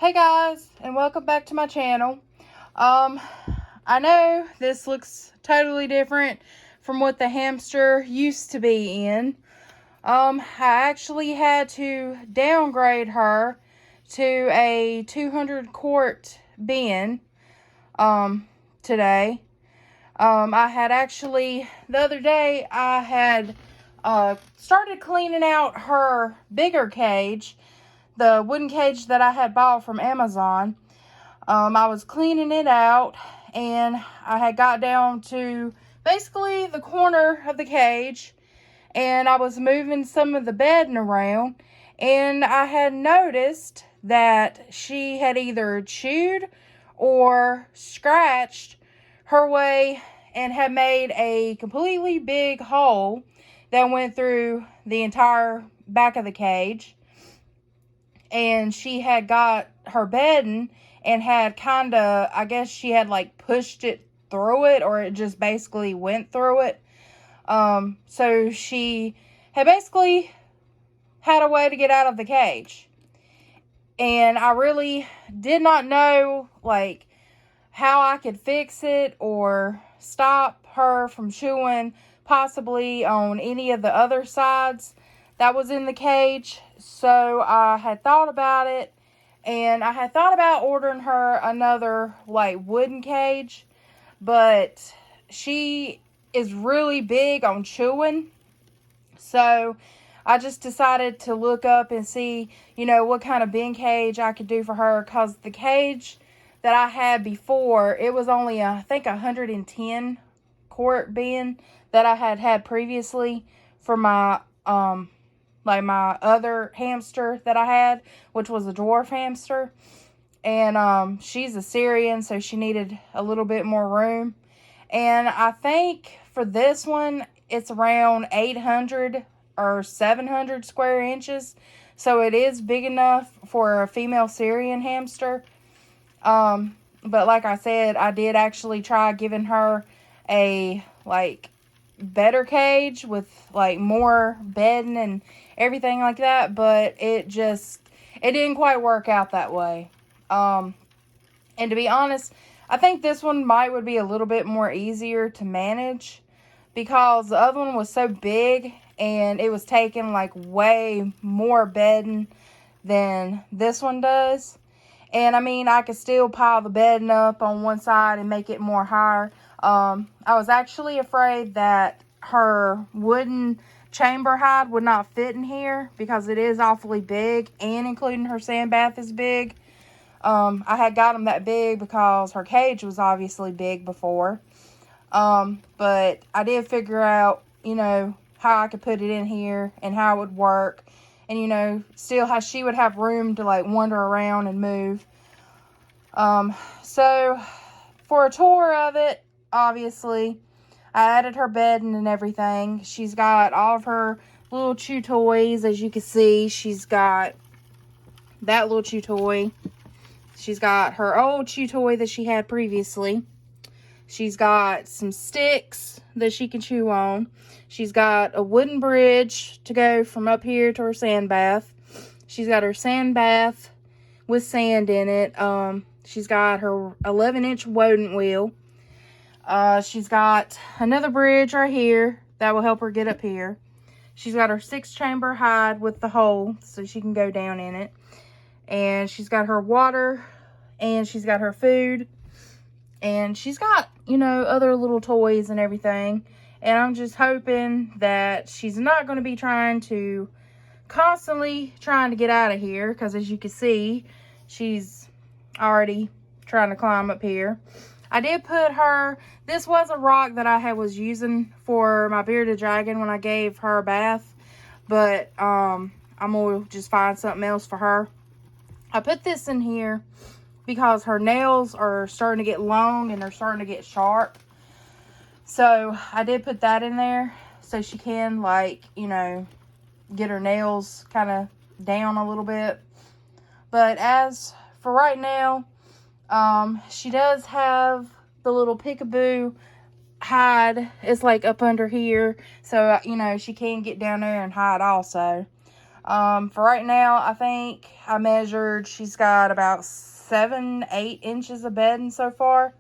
Hey guys, and welcome back to my channel. I know this looks totally different from what the hamster used to be in. I actually had to downgrade her to a 200 quart bin, today. I had actually, the other day, I had, started cleaning out her bigger cage, the wooden cage that I had bought from Amazon. I was cleaning it out, and I had got down to basically the corner of the cage, and I was moving some of the bedding around, and I had noticed that she had either chewed or scratched her way and had made a completely big hole that went through the entire back of the cage. And she had got her bedding and had kind of, I guess she had like pushed it through it, or it just basically went through it. So she had basically had a way to get out of the cage. And I really did not know, like, how I could fix it or stop her from chewing possibly on any of the other sides that was in the cage. So I had thought about it, and I had thought about ordering her another like wooden cage, but she is really big on chewing. So I just decided to look up and see, what kind of bin cage I could do for her, because the cage that I had before, it was only, I think, 110 quart bin that I had previously for my, my other hamster that I had, which was a dwarf hamster. And, she's a Syrian, so she needed a little bit more room. And I think for this one, it's around 800 or 700 square inches. So it is big enough for a female Syrian hamster. But like I said, I did actually try giving her a, better cage with, more bedding and everything like that. But it didn't quite work out that way. And to be honest, I think this one would be a little bit more easier to manage, because the other one was so big and it was taking way more bedding than this one does. And I mean, I could still pile the bedding up on one side and make it more higher. I was actually afraid that her wooden chamber hide would not fit in here, because it is awfully big, and including her sand bath is big. I had got them that big because her cage was obviously big before. But I did figure out, how I could put it in here and how it would work. And, still how she would have room to, wander around and move. So, for a tour of it, obviously, I added her bedding and everything. She's got all of her little chew toys, as you can see. She's got that little chew toy. She's got her old chew toy that she had previously. She's got some sticks that she can chew on. She's got a wooden bridge to go from up here to her sand bath. She's got her sand bath with sand in it. She's got her 11-inch rodent wheel. She's got another bridge right here that will help her get up here. She's got her 6-chamber hide with the hole so she can go down in it. And she's got her water, and she's got her food, and she's got, other little toys and everything. And I'm just hoping that she's not going to be constantly trying to get out of here, because as you can see, she's already trying to climb up here. I did put her, this was a rock that I was using for my bearded dragon when I gave her a bath, but I'm going to just find something else for her. I put this in here because her nails are starting to get long and they're starting to get sharp. So I did put that in there so she can, get her nails kind of down a little bit. But as for right now, she does have the little peekaboo hide. It's up under here. So, she can get down there and hide also. For right now, I think I measured, she's got about 7-8 inches of bedding so far.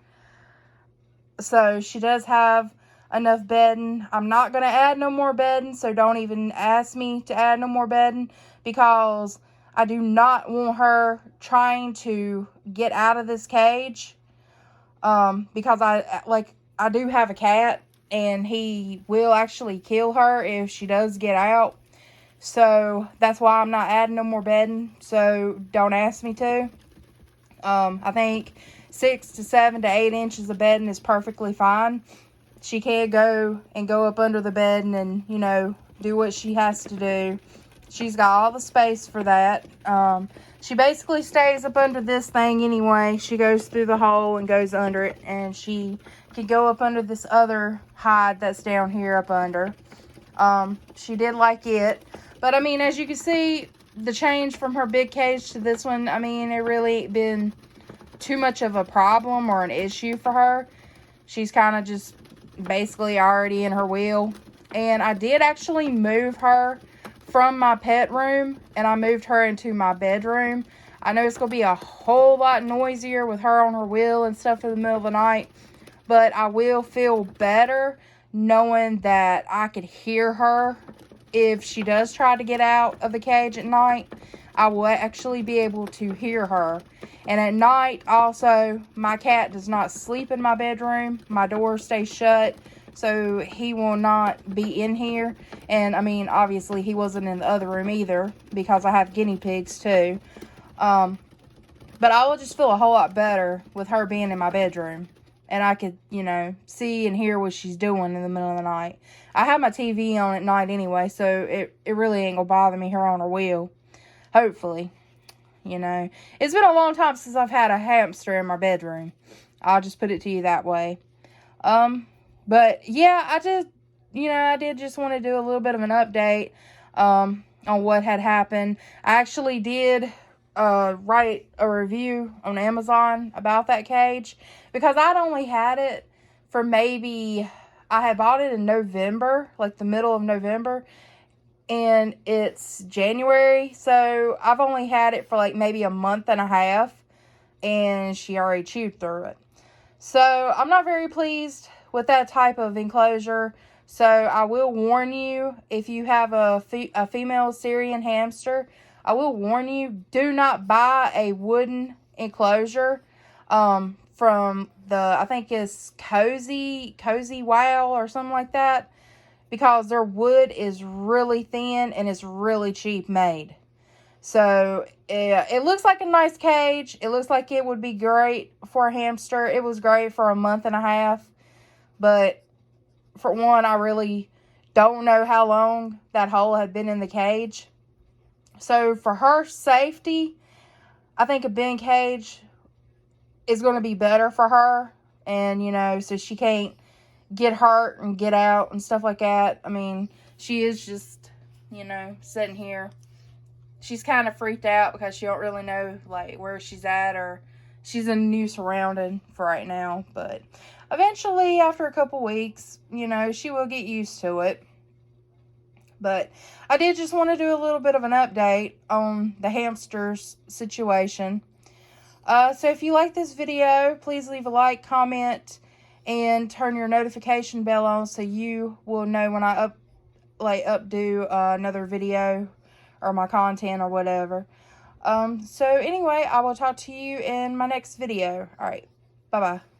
So she does have enough bedding. I'm not going to add no more bedding, so don't even ask me to add no more bedding, because I do not want her trying to get out of this cage. Because I do have a cat, and he will actually kill her if she does get out. So that's why I'm not adding no more bedding. So don't ask me to. I think 6 to 7 to 8 inches of bedding is perfectly fine. She can go up under the bedding and, you know, do what she has to do. She's got all the space for that. She basically stays up under this thing anyway. She goes through the hole and goes under it, and she can go up under this other hide that's down here up under. She did like it. But, I mean, as you can see, the change from her big cage to this one, I mean, it really ain't been too much of a problem or an issue for her. She's kind of just basically already in her wheel. And I did actually move her from my pet room, and I moved her into my bedroom. I know it's going to be a whole lot noisier with her on her wheel and stuff in the middle of the night, but I will feel better knowing that I could hear her. If she does try to get out of the cage at night, I will actually be able to hear her. And at night, also, my cat does not sleep in my bedroom. My door stays shut, so he will not be in here. And, I mean, obviously, he wasn't in the other room either, because I have guinea pigs, too. But I will just feel a whole lot better with her being in my bedroom. And I could, you know, see and hear what she's doing in the middle of the night. I have my TV on at night anyway, so it really ain't gonna bother me, her on her wheel. Hopefully. You know. It's been a long time since I've had a hamster in my bedroom. I'll just put it to you that way. But, yeah, I did just want to do a little bit of an update on what had happened. I actually did write a review on Amazon about that cage, because I'd only had it for maybe, I had bought it in November, like the middle of November, and it's January, so I've only had it for like maybe a month and a half, and she already chewed through it. So I'm not very pleased with that type of enclosure. So I will warn you, if you have a female Syrian hamster, I will warn you, do not buy a wooden enclosure from I think it's Cozy Wow or something like that, because their wood is really thin and it's really cheap made. So it looks like a nice cage. It looks like it would be great for a hamster. It was great for a month and a half, but for one, I really don't know how long that hole had been in the cage. So for her safety, I think a bin cage is going to be better for her. And, you know, so she can't get hurt and get out and stuff like that. I mean, she is just, you know, sitting here. She's kind of freaked out because she don't really know, like, where she's at, or she's in a new surrounding for right now. But eventually, after a couple weeks, you know, she will get used to it. But I did just want to do a little bit of an update on the hamsters situation. So if you like this video, please leave a like, comment, and turn your notification bell on so you will know when I updo another video or my content or whatever. So anyway, I will talk to you in my next video. All right, bye-bye.